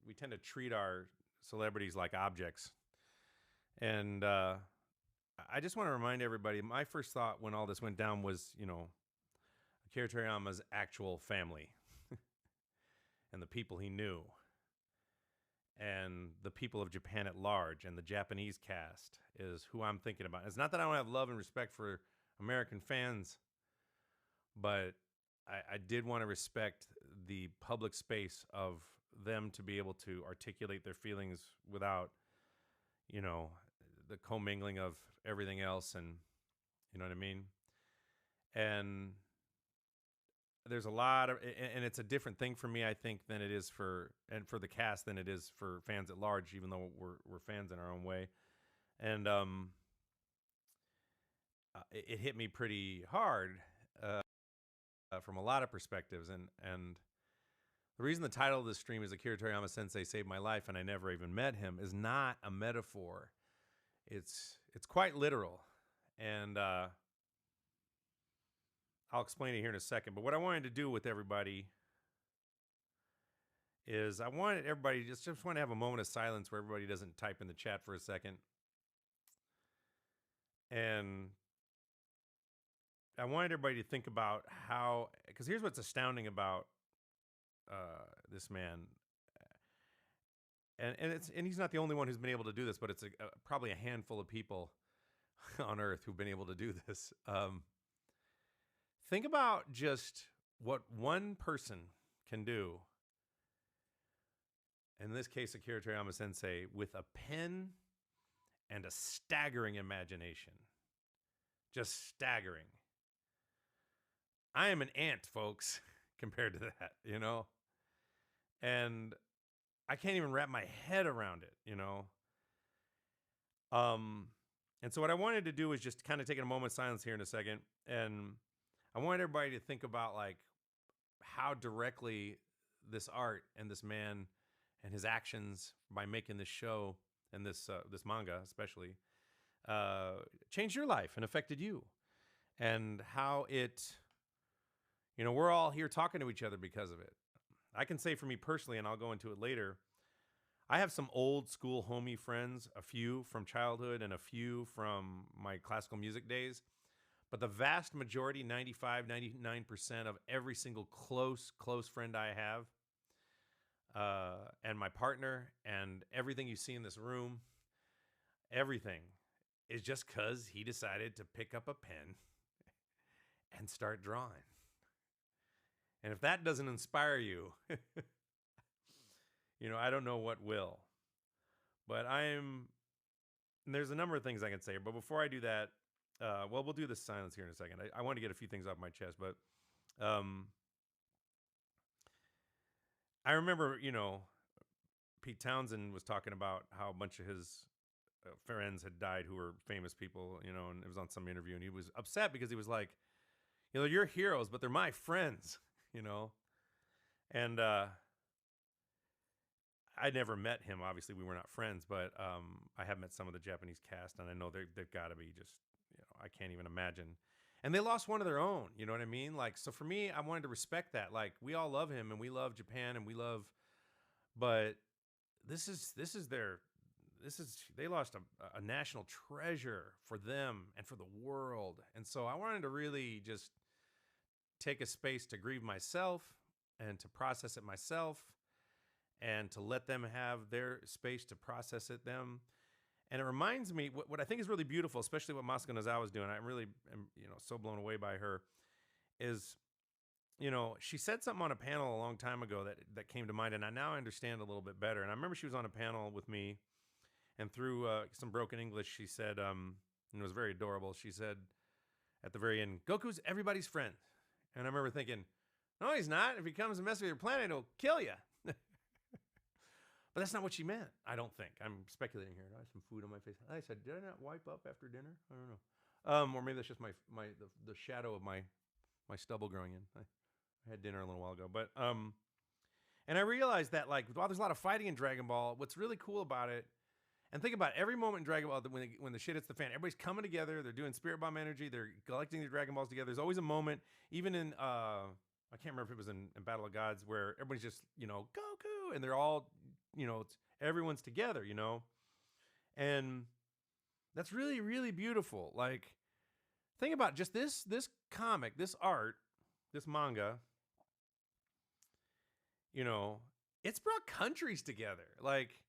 we tend to treat our celebrities like objects. And I just want to remind everybody, my first thought when all this went down was, Akira Toriyama's actual family and the people he knew and the people of Japan at large and the Japanese cast is who I'm thinking about. It's not that I don't have love and respect for American fans, but I did want to respect the public space of them to be able to articulate their feelings without, the commingling of everything else. And you know what I mean? And there's a lot of, and it's a different thing for me, I think, than it is for the cast than it is for fans at large, even though we're fans in our own way. And it hit me pretty hard from a lot of perspectives. And the reason the title of this stream is Akira Toriyama Sensei Saved My Life and I Never Even Met Him is not a metaphor. It's quite literal. And I'll explain it here in a second. But what I wanted to do with everybody is I wanted everybody just want to have a moment of silence where everybody doesn't type in the chat for a second. And I wanted everybody to think about how, because here's what's astounding about this man. And he's not the only one who's been able to do this, but it's probably a handful of people on Earth who've been able to do this. Think about just what one person can do. In this case, Akira Toriyama Sensei, with a pen and a staggering imagination. Just staggering. I am an ant, folks, compared to that, And I can't even wrap my head around it, And so what I wanted to do is just kind of take a moment of silence here in a second. And I want everybody to think about like how directly this art and this man and his actions by making this show and this manga especially changed your life and affected you, and how it, we're all here talking to each other because of it. I can say for me personally, and I'll go into it later, I have some old school homie friends, a few from childhood and a few from my classical music days. But the vast majority, 95, 99% of every single close friend I have, and my partner, and everything you see in this room, everything is just because he decided to pick up a pen and start drawing. And if that doesn't inspire you, I don't know what will. But there's a number of things I can say. But before I do that, we'll do this silence here in a second. I want to get a few things off my chest, but I remember, Pete Townsend was talking about how a bunch of his friends had died who were famous people, and it was on some interview, and he was upset because he was like, you're heroes, but they're my friends, And I never met him. Obviously, we were not friends, but I have met some of the Japanese cast, and I know they've got to be just, I can't even imagine. And they lost one of their own, you know what I mean? Like, so for me, I wanted to respect that. Like, we all love him, and we love Japan, and but they lost a national treasure for them and for the world. And so I wanted to really just take a space to grieve myself and to process it myself, and to let them have their space to process it them. And it reminds me, what I think is really beautiful, especially what Masako Nozawa is doing, I really am, so blown away by her, is, she said something on a panel a long time ago that came to mind, and I now understand a little bit better. And I remember she was on a panel with me, and through some broken English, she said, and it was very adorable, she said at the very end, Goku's everybody's friend. And I remember thinking, no, he's not. If he comes and messes with your planet, he'll kill you. But that's not what she meant, I don't think. I'm speculating here. I have some food on my face. I said, did I not wipe up after dinner? I don't know. Or maybe that's just the shadow of my stubble growing in. I had dinner a little while ago. But and I realized that, like, while there's a lot of fighting in Dragon Ball, what's really cool about it, and think about every moment in Dragon Ball when the shit hits the fan, everybody's coming together, they're doing Spirit Bomb energy, they're collecting their Dragon Balls together. There's always a moment, even in I can't remember if it was in Battle of Gods, where everybody's just, Goku, and they're all everyone's together, and that's really, really beautiful. Like, think about just this comic, this art, this manga, you know, it's brought countries together. Like,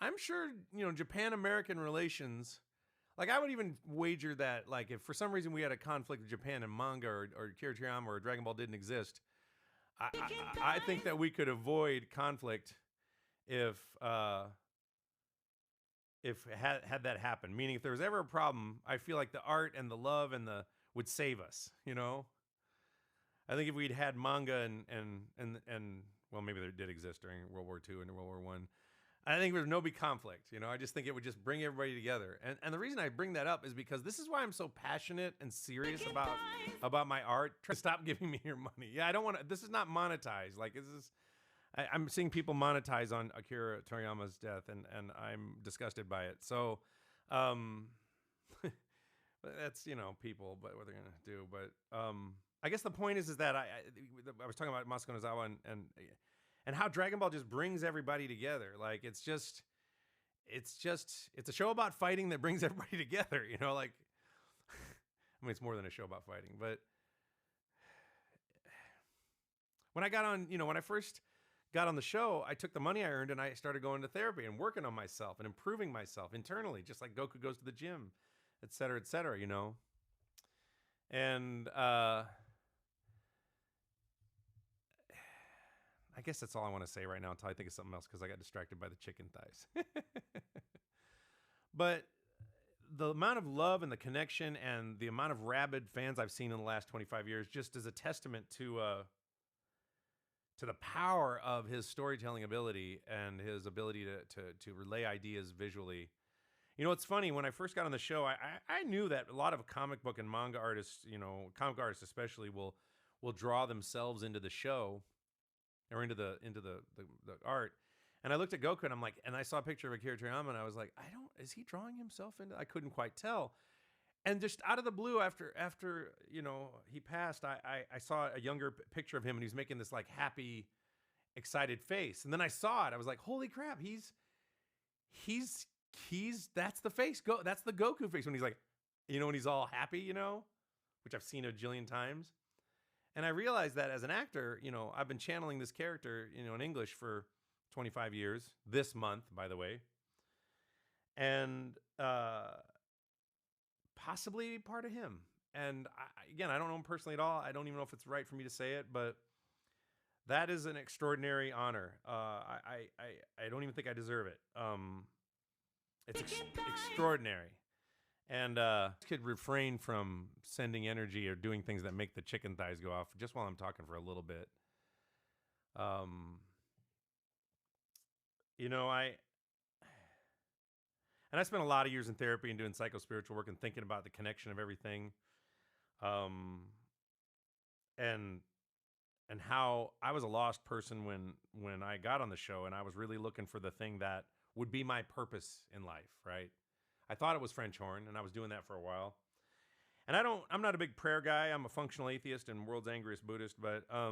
I'm sure, Japan-American relations, like, I would even wager that, like, if for some reason we had a conflict with Japan and manga or Akira Toriyama or Dragon Ball didn't exist, I think that we could avoid conflict if had that happen. Meaning, if there was ever a problem, I feel like the art and the love and the would save us. I think if we'd had manga and well, maybe they did exist during World War II and World War I. I think there's no big conflict. I just think it would just bring everybody together. And the reason I bring that up is because this is why I'm so passionate and serious about my art. Stop giving me your money. Yeah, I don't want to. This is not monetized. Like, this is. I'm seeing people monetize on Akira Toriyama's death, and I'm disgusted by it. So, that's people, but what they're gonna do. But I guess the point is that I was talking about Masako Nozawa and how Dragon Ball just brings everybody together. Like, it's a show about fighting that brings everybody together. Like, I mean, it's more than a show about fighting. But when I got on, when I first got on the show, I took the money I earned and I started going to therapy and working on myself and improving myself internally, just like Goku goes to the gym, et cetera, And I guess that's all I want to say right now until I think of something else, because I got distracted by the chicken thighs. But the amount of love and the connection and the amount of rabid fans I've seen in the last 25 years just is a testament to the power of his storytelling ability and his ability to relay ideas visually. It's funny, when I first got on the show, I knew that a lot of comic book and manga artists, comic artists especially, will draw themselves into the show or into the art. And I looked at Goku and I'm like, and I saw a picture of Akira Toriyama and I was like, is he drawing himself into? I couldn't quite tell. And just out of the blue, after he passed, I saw a younger picture of him and he was making this like happy, excited face. And then I saw it. I was like, holy crap, he's that's the face. That's the Goku face when he's like, when he's all happy, which I've seen a jillion times. And I realized that as an actor, I've been channeling this character, in English for 25 years, this month, by the way. And possibly part of him. And again, I don't know him personally at all. I don't even know if it's right for me to say it, but that is an extraordinary honor. I don't even think I deserve it. It's extraordinary. And could refrain from sending energy or doing things that make the chicken thighs go off just while I'm talking for a little bit. I spent a lot of years in therapy and doing psycho-spiritual work and thinking about the connection of everything. And how I was a lost person when I got on the show, and I was really looking for the thing that would be my purpose in life, right? I thought it was French horn, and I was doing that for a while. And I'm not a big prayer guy. I'm a functional atheist and world's angriest Buddhist, but I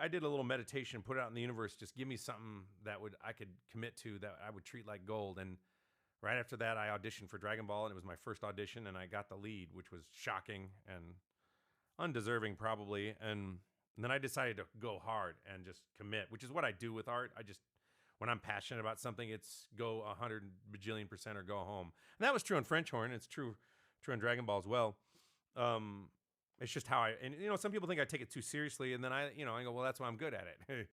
did a little meditation, put it out in the universe, just give me something that I could commit to, that I would treat like gold. And right after that, I auditioned for Dragon Ball, and it was my first audition, and I got the lead, which was shocking and undeserving probably. And then I decided to go hard and just commit, which is what I do with art. When I'm passionate about something, it's go 100 bajillion% or go home. And that was true on French horn. It's true on Dragon Ball as well. It's just how some people think I take it too seriously, and then I go, well, that's why I'm good at it.